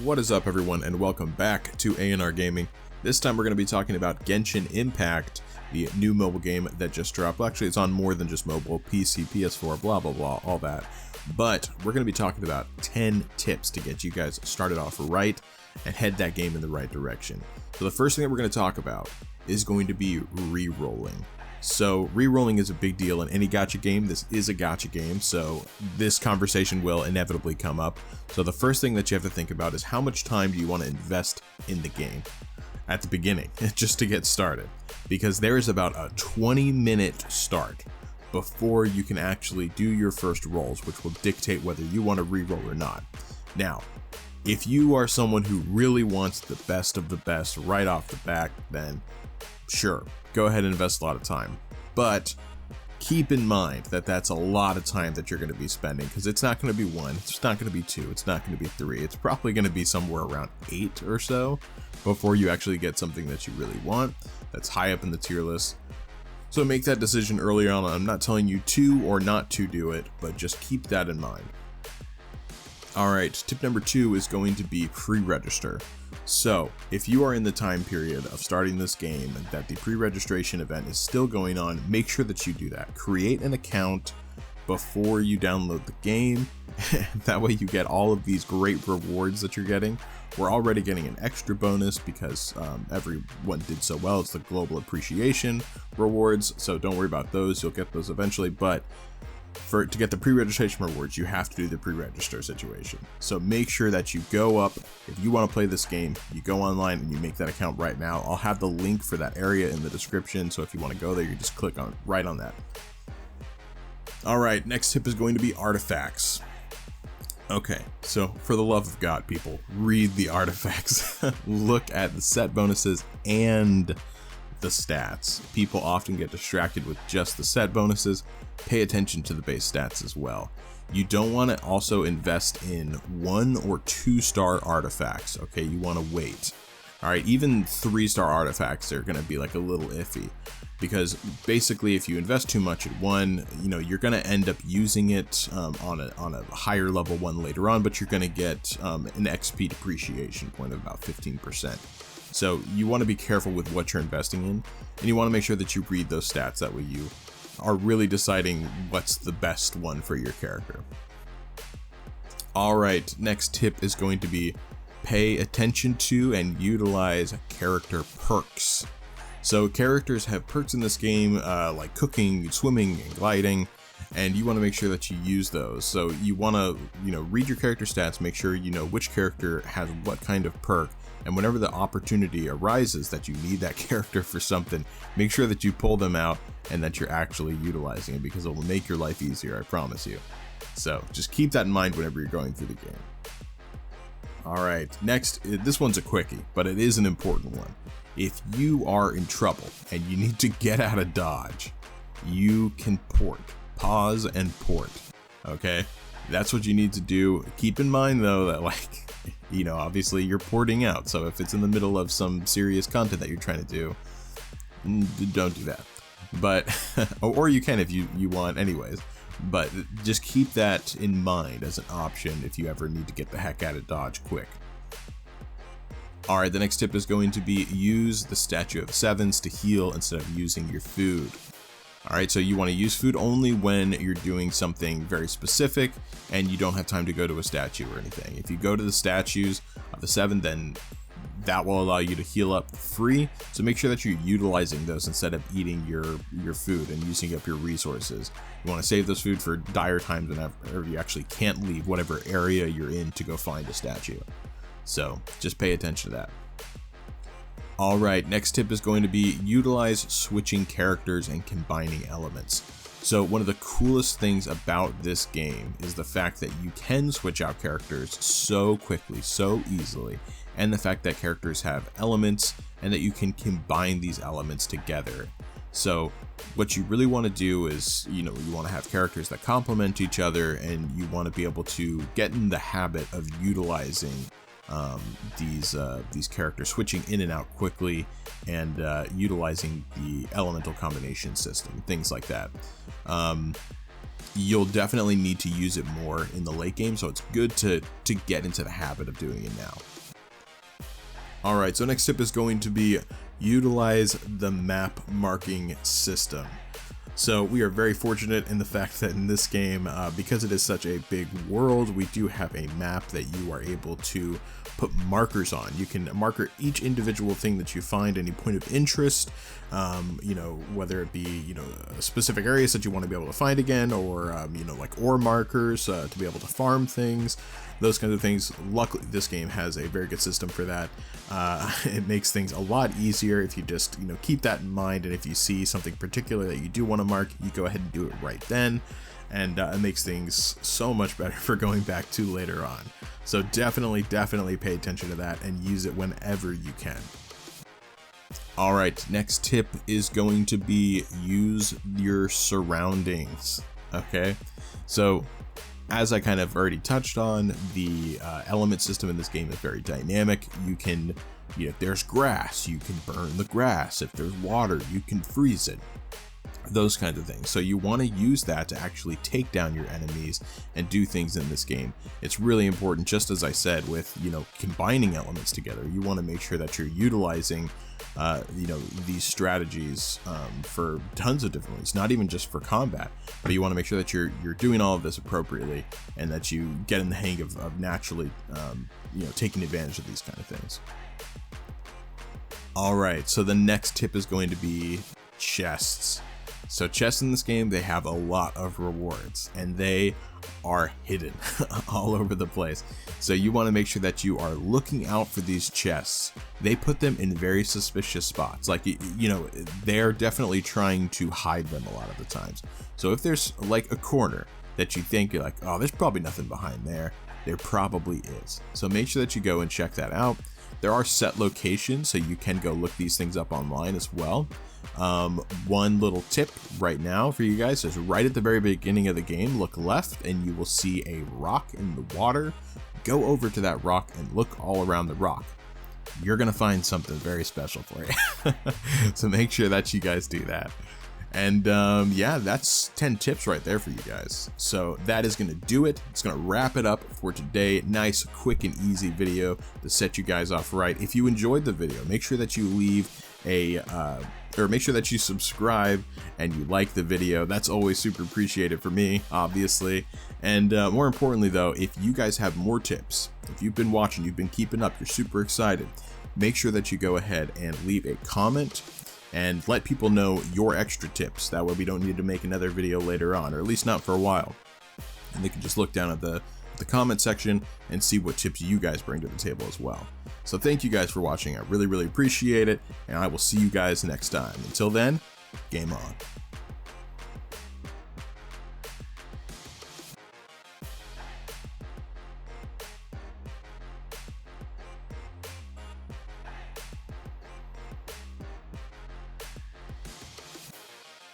What is up, everyone, and welcome back to A&R Gaming. This time we're going to be talking about Genshin Impact, the new mobile game that just dropped. Well, actually, it's on more than just mobile, PC, PS4, blah, blah, blah, all that. But we're going to be talking about 10 tips to get you guys started off right and head that game in the right direction. So the first thing that we're going to talk about is going to be re-rolling. So re-rolling is a big deal in any gacha game. This is a gacha game, so this conversation will inevitably come up. So the first thing that you have to think about is how much time do you want to invest in the game at the beginning, just to get started. Because there is about a 20-minute start before you can actually do your first rolls, which will dictate whether you want to re-roll or not. Now, if you are someone who really wants the best of the best right off the bat, then sure, go ahead and invest a lot of time. But keep in mind that that's a lot of time that you're going to be spending, because it's not going to be 1, it's not going to be 2, it's not going to be 3, it's probably going to be somewhere around 8 or so before you actually get something that you really want, that's high up in the tier list. So make that decision early on. I'm not telling you to or not to do it, but just keep that in mind. Alright, tip number 2 is going to be pre-register. So, if you are in the time period of starting this game that the pre-registration event is still going on, make sure that you do that. Create an account before you download the game. That way you get all of these great rewards that you're getting. We're already getting an extra bonus because everyone did so well. It's the global appreciation rewards, so don't worry about those. You'll get those eventually, but to get the pre-registration rewards, you have to do the pre-register situation. So make sure that you go up. If you want to play this game, you go online and you make that account right now. I'll have the link for that area in the description, so if you want to go there, you just click on right on that. Alright, next tip is going to be artifacts. Okay, so for the love of God, people, read the artifacts. Look at the set bonuses and the stats. People often get distracted with just the set bonuses. Pay attention to the base stats as well. You don't want to also invest in 1 or 2 star artifacts. Okay, you want to wait. All right, even 3-star artifacts are going to be like a little iffy, because basically if you invest too much in one, you're going to end up using it on a higher level one later on, but you're going to get an XP depreciation point of about 15%. So you want to be careful with what you're investing in, and you want to make sure that you read those stats. That way you are really deciding what's the best one for your character. All right, next tip is going to be pay attention to and utilize character perks. So characters have perks in this game, like cooking, swimming, and gliding, and you want to make sure that you use those. So you want to, read your character stats, make sure you know which character has what kind of perk, and whenever the opportunity arises that you need that character for something, make sure that you pull them out and that you're actually utilizing it, because it will make your life easier, I promise you. So just keep that in mind whenever you're going through the game. Alright, next, this one's a quickie, but it is an important one. If you are in trouble and you need to get out of Dodge, you can port. Pause and port. Okay? That's what you need to do. Keep in mind though that obviously you're porting out, so if it's in the middle of some serious content that you're trying to do, don't do that. But, or you can if you want anyways. But just keep that in mind as an option if you ever need to get the heck out of Dodge quick. Alright, the next tip is going to be use the Statue of Sevens to heal instead of using your food. Alright, so you want to use food only when you're doing something very specific and you don't have time to go to a statue or anything. If you go to the statues of the 7, then that will allow you to heal up free, so make sure that you're utilizing those instead of eating your food and using up your resources. You want to save those food for dire times whenever you actually can't leave whatever area you're in to go find a statue. So just pay attention to that. Alright, next tip is going to be utilize switching characters and combining elements. So one of the coolest things about this game is the fact that you can switch out characters so quickly, so easily, and the fact that characters have elements and that you can combine these elements together. So what you really want to do is, you want to have characters that complement each other, and you want to be able to get in the habit of utilizing these characters, switching in and out quickly, and utilizing the elemental combination system, things like that. you'll definitely need to use it more in the late game, so it's good to get into the habit of doing it now. All right, so next tip is going to be utilize the map marking system. So we are very fortunate in the fact that in this game, because it is such a big world, we do have a map that you are able to put markers on. You can marker each individual thing that you find, any point of interest, you know, whether it be, you know, specific areas that you want to be able to find again, or, you know, like ore markers to be able to farm things, those kinds of things. Luckily, this game has a very good system for that. It makes things a lot easier if you just, you know, keep that in mind, and if you see something particular that you do want to mark, you go ahead and do it right then, and it makes things so much better for going back to later on. So definitely pay attention to that and use it whenever you can. All right, next tip is going to be use your surroundings. Okay, so as I kind of already touched on, the element system in this game is very dynamic. You can, you know, if there's grass, you can burn the grass. If there's water, you can freeze it. Those kinds of things. So you want to use that to actually take down your enemies and do things in this game. It's really important, just as I said, with, you know, combining elements together. You want to make sure that you're utilizing you know, these strategies for tons of different ways, not even just for combat, but you want to make sure that you're doing all of this appropriately, and that you get in the hang of naturally you know, taking advantage of these kind of things. All right, so the next tip is going to be chests. So chests in this game, they have a lot of rewards, and they are hidden all over the place. So you want to make sure that you are looking out for these chests. They put them in very suspicious spots. Like, you know, they're definitely trying to hide them a lot of the times. So if there's like a corner that you think you're like, oh, there's probably nothing behind there, there probably is. So make sure that you go and check that out. There are set locations, so you can go look these things up online as well. One little tip right now for you guys is right at the very beginning of the game, look left and you will see a rock in the water. Go over to that rock and look all around the rock. You're gonna find something very special for you. So make sure that you guys do that. And yeah, that's 10 tips right there for you guys. So that is going to do it. It's going to wrap it up for today. Nice, quick, and easy video to set you guys off right. If you enjoyed the video, make sure that you leave a or make sure that you subscribe and you like the video. That's always super appreciated for me, obviously. And more importantly though, if you guys have more tips, if you've been watching, you've been keeping up, you're super excited, make sure that you go ahead and leave a comment and let people know your extra tips. That way we don't need to make another video later on, or at least not for a while. And they can just look down at the comment section and see what tips you guys bring to the table as well. So thank you guys for watching. I really appreciate it, and I will see you guys next time. Until then, game on.